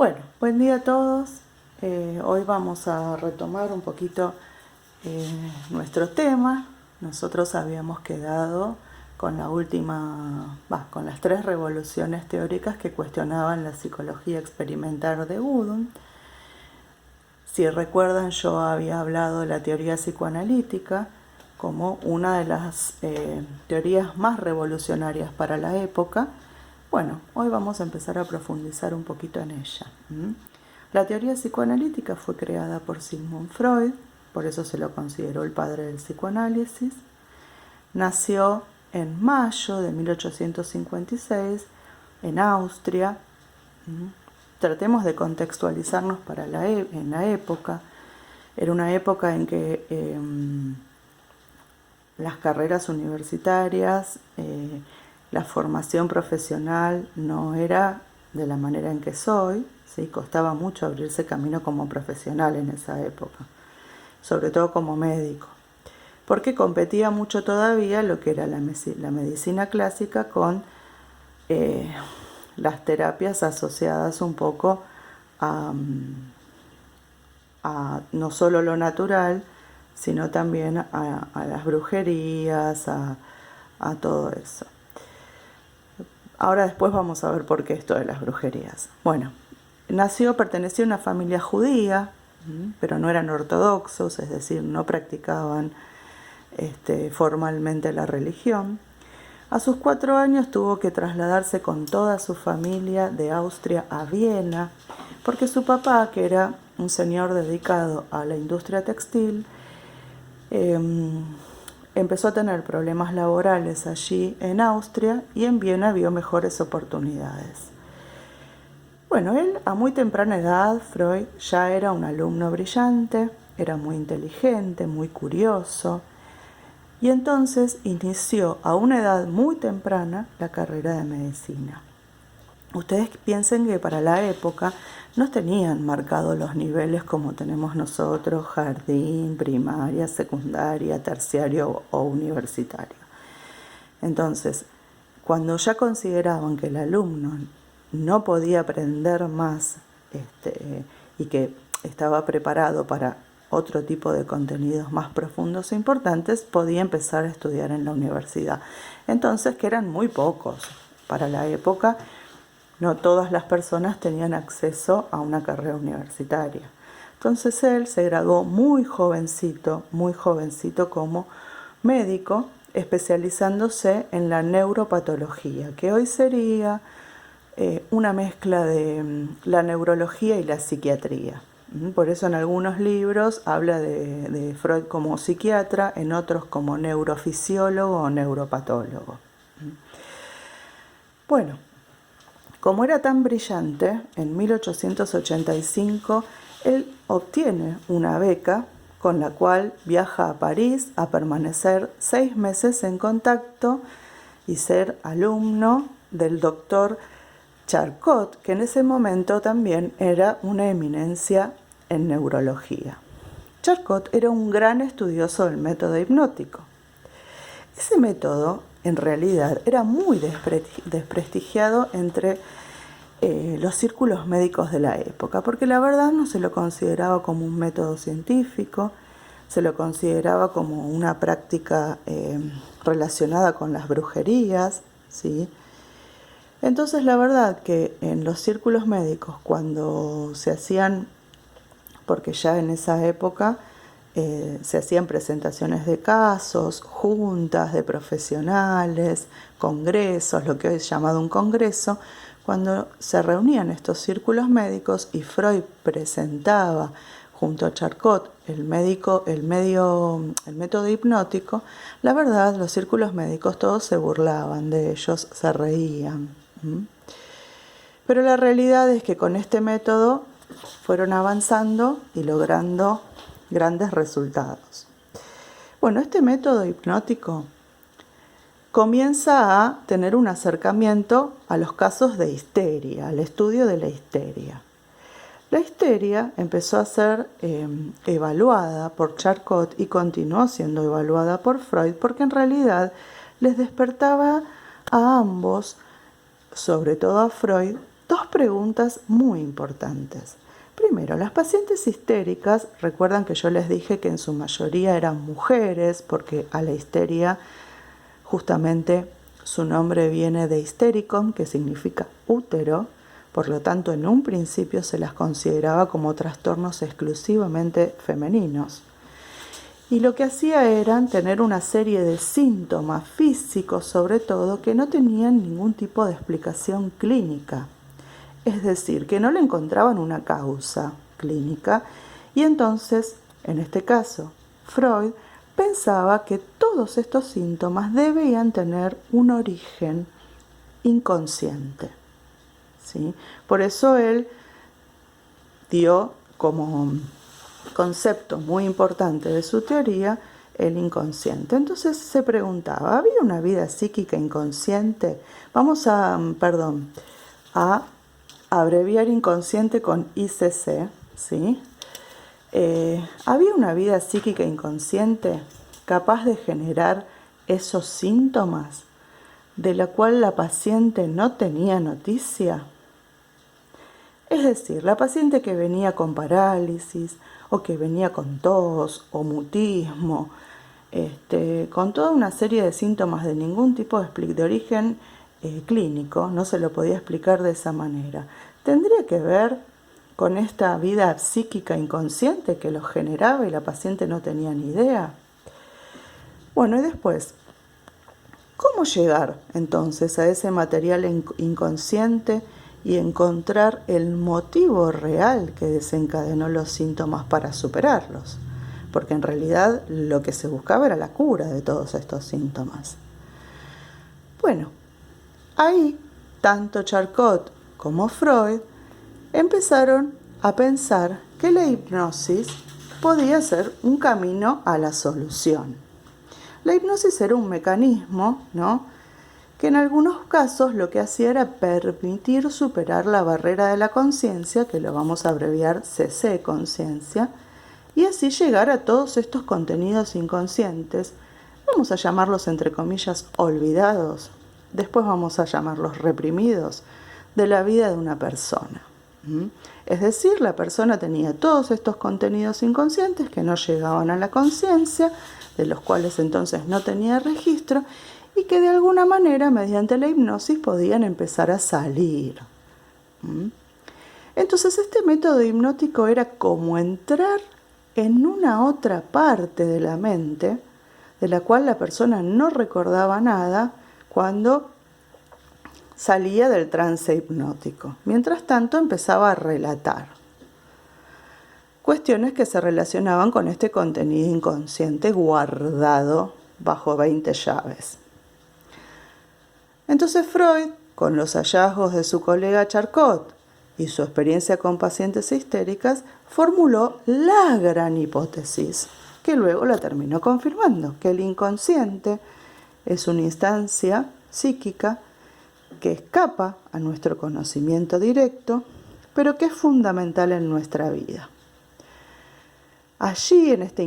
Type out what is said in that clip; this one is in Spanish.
Bueno, buen día a todos. Hoy vamos a retomar un poquito nuestro tema. Nosotros habíamos quedado con con las tres revoluciones teóricas que cuestionaban la psicología experimental de Wundt. Si recuerdan, yo había hablado de la teoría psicoanalítica como una de las teorías más revolucionarias para la época. Bueno, hoy vamos a empezar a profundizar un poquito en ella. La teoría psicoanalítica fue creada por Sigmund Freud, por eso se lo consideró el padre del psicoanálisis. Nació en mayo de 1856 en Austria. Tratemos de contextualizarnos en la época. Era una época en que las carreras universitarias, la formación profesional no era de la manera en que soy, ¿sí? Costaba mucho abrirse camino como profesional en esa época, sobre todo como médico, porque competía mucho todavía lo que era la medicina clásica con las terapias asociadas un poco a no solo lo natural, sino también a las brujerías, a todo eso. Ahora después vamos a ver por qué esto de las brujerías. Bueno, perteneció a una familia judía, pero no eran ortodoxos, es decir, no practicaban formalmente la religión. A sus 4 años tuvo que trasladarse con toda su familia de Austria a Viena, porque su papá, que era un señor dedicado a la industria textil, empezó a tener problemas laborales allí en Austria y en Viena vio mejores oportunidades. Bueno, él a muy temprana edad, Freud, ya era un alumno brillante, era muy inteligente, muy curioso, y entonces inició a una edad muy temprana la carrera de medicina. Ustedes piensen que para la época no tenían marcados los niveles como tenemos nosotros, jardín, primaria, secundaria, terciario o universitario. Entonces, cuando ya consideraban que el alumno no podía aprender más y que estaba preparado para otro tipo de contenidos más profundos e importantes, podía empezar a estudiar en la universidad. Entonces, que eran muy pocos para la época. No todas las personas tenían acceso a una carrera universitaria. Entonces él se graduó muy jovencito como médico, especializándose en la neuropatología, que hoy sería una mezcla de la neurología y la psiquiatría. Por eso en algunos libros habla de Freud como psiquiatra, en otros como neurofisiólogo o neuropatólogo. Bueno, como era tan brillante, en 1885 él obtiene una beca con la cual viaja a París a permanecer 6 meses en contacto y ser alumno del doctor Charcot, que en ese momento también era una eminencia en neurología. Charcot era un gran estudioso del método hipnótico. Ese método, en realidad, era muy desprestigiado entre los círculos médicos de la época, porque la verdad no se lo consideraba como un método científico, se lo consideraba como una práctica relacionada con las brujerías, ¿sí? Entonces la verdad que en los círculos médicos, cuando se hacían, porque ya en esa época se hacían presentaciones de casos, juntas de profesionales, congresos, lo que hoy es llamado un congreso, cuando se reunían estos círculos médicos y Freud presentaba junto a Charcot el método hipnótico, la verdad los círculos médicos todos se burlaban de ellos, se reían. Pero la realidad es que con este método fueron avanzando y logrando grandes resultados. Bueno, este método hipnótico comienza a tener un acercamiento a los casos de histeria, al estudio de la histeria. La histeria empezó a ser evaluada por Charcot y continuó siendo evaluada por Freud porque en realidad les despertaba a ambos, sobre todo a Freud, dos preguntas muy importantes. Primero, las pacientes histéricas, recuerdan que yo les dije que en su mayoría eran mujeres, porque a la histeria justamente su nombre viene de hystericon, que significa útero, por lo tanto en un principio se las consideraba como trastornos exclusivamente femeninos. Y lo que hacía era tener una serie de síntomas físicos, sobre todo, que no tenían ningún tipo de explicación clínica. Es decir, que no le encontraban una causa clínica y entonces, en este caso, Freud pensaba que todos estos síntomas debían tener un origen inconsciente, ¿sí? Por eso él dio como concepto muy importante de su teoría el inconsciente. Entonces se preguntaba, ¿había una vida psíquica inconsciente? Vamos a abreviar inconsciente con ICC, ¿sí? ¿Había una vida psíquica inconsciente capaz de generar esos síntomas de la cual la paciente no tenía noticia? Es decir, la paciente que venía con parálisis o que venía con tos o mutismo, con toda una serie de síntomas de ningún tipo de origen clínico, no se lo podía explicar de esa manera. ¿Tendría que ver con esta vida psíquica inconsciente que lo generaba y la paciente no tenía ni idea? Bueno, y después, ¿cómo llegar entonces a ese material inconsciente y encontrar el motivo real que desencadenó los síntomas para superarlos? Porque en realidad lo que se buscaba era la cura de todos estos síntomas. Bueno, ahí tanto Charcot como Freud empezaron a pensar que la hipnosis podía ser un camino a la solución. La hipnosis era un mecanismo, ¿no?, que en algunos casos lo que hacía era permitir superar la barrera de la conciencia, que lo vamos a abreviar CC, conciencia, y así llegar a todos estos contenidos inconscientes, vamos a llamarlos entre comillas olvidados, después vamos a llamarlos reprimidos, de la vida de una persona. Es decir, la persona tenía todos estos contenidos inconscientes que no llegaban a la conciencia, de los cuales entonces no tenía registro, y que de alguna manera, mediante la hipnosis, podían empezar a salir. Entonces, este método hipnótico era como entrar en una otra parte de la mente, de la cual la persona no recordaba nada cuando salía del trance hipnótico. Mientras tanto, empezaba a relatar cuestiones que se relacionaban con este contenido inconsciente guardado bajo 20 llaves. Entonces Freud, con los hallazgos de su colega Charcot y su experiencia con pacientes histéricas, formuló la gran hipótesis, que luego la terminó confirmando, que el inconsciente es una instancia psíquica que escapa a nuestro conocimiento directo, pero que es fundamental en nuestra vida. Allí, en este